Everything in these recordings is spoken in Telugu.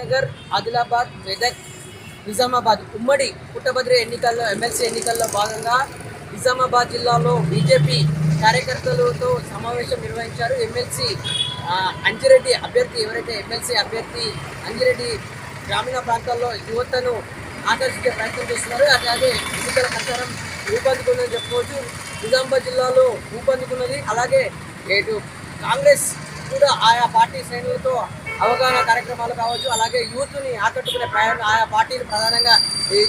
కరీంనగర్, ఆదిలాబాద్, మెదక్, నిజామాబాద్ ఉమ్మడి పుట్టభద్రి ఎన్నికల్లో ఎమ్మెల్సీ ఎన్నికల్లో భాగంగా నిజామాబాద్ జిల్లాలో బీజేపీ కార్యకర్తలతో సమావేశం నిర్వహించారు. ఎమ్మెల్సీ అంజిరెడ్డి అభ్యర్థి ఎవరైతే ఎమ్మెల్సీ అభ్యర్థి అంజిరెడ్డి గ్రామీణ ప్రాంతాల్లో యువతను ఆకర్షించే ప్రయత్నం చేస్తున్నారు. అలాగే ఎన్నికల ప్రచారం ఊపందుకుందని చెప్పుకోవచ్చు. నిజామాబాద్ జిల్లాలో ఊపందుకున్నది. అలాగే ఇటు కాంగ్రెస్ కూడా ఆయా పార్టీ శ్రేణులతో అవగాహన కార్యక్రమాలు కావచ్చు, అలాగే యూత్ని ఆకట్టుకునే ప్రయాణం ఆయా పార్టీలు ప్రధానంగా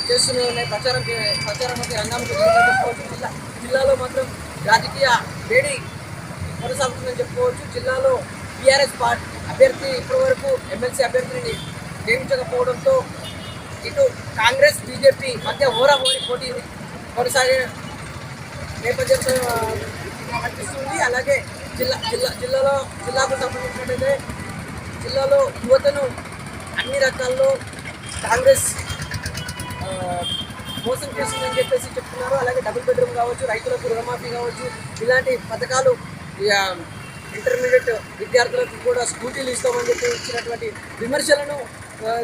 చేస్తూనే ప్రచారంకి రంగంలో చెప్పుకోవచ్చు. జిల్లాలో మాత్రం రాజకీయ వేడి కొనసాగుతుందని చెప్పుకోవచ్చు. జిల్లాలో టీఆర్ఎస్ పార్టీ అభ్యర్థి ఇప్పటివరకు ఎమ్మెల్సీ అభ్యర్థిని నియమించకపోవడంతో ఇటు కాంగ్రెస్ బీజేపీ మధ్య హోరాహోరీ పోటీ కొనసాగే నేపథ్యంలో కనిపిస్తుంది. అలాగే జిల్లాకు సంబంధించినట్లయితే జిల్లాలో యువతను అన్ని రకాల్లో కాంగ్రెస్ మోసం చేస్తుందని చెప్పేసి చెప్తున్నారు. అలాగే డబుల్ బెడ్రూమ్ కావచ్చు, రైతులకు రుణమాఫీ కావచ్చు, ఇలాంటి పథకాలు ఇంటర్మీడియట్ విద్యార్థులకు కూడా స్కూటీలు ఇస్తామని చెప్పి ఇచ్చినటువంటి విమర్శలను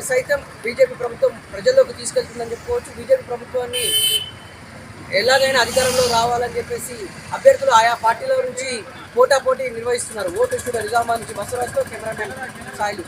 సైతం బీజేపీ ప్రభుత్వం ప్రజల్లోకి తీసుకెళ్తుందని చెప్పుకోవచ్చు. బీజేపీ ప్రభుత్వాన్ని ఎలాగైనా అధికారంలో రావాలని చెప్పేసి అభ్యర్థులు ఆయా పార్టీల నుంచి పోటాపోటీ నిర్వహిస్తున్నారు. ఓటు స్టూడియో నిజామాబాద్ నుంచి బసవరాజ్తో కెమెరామెన్ సాయిలు.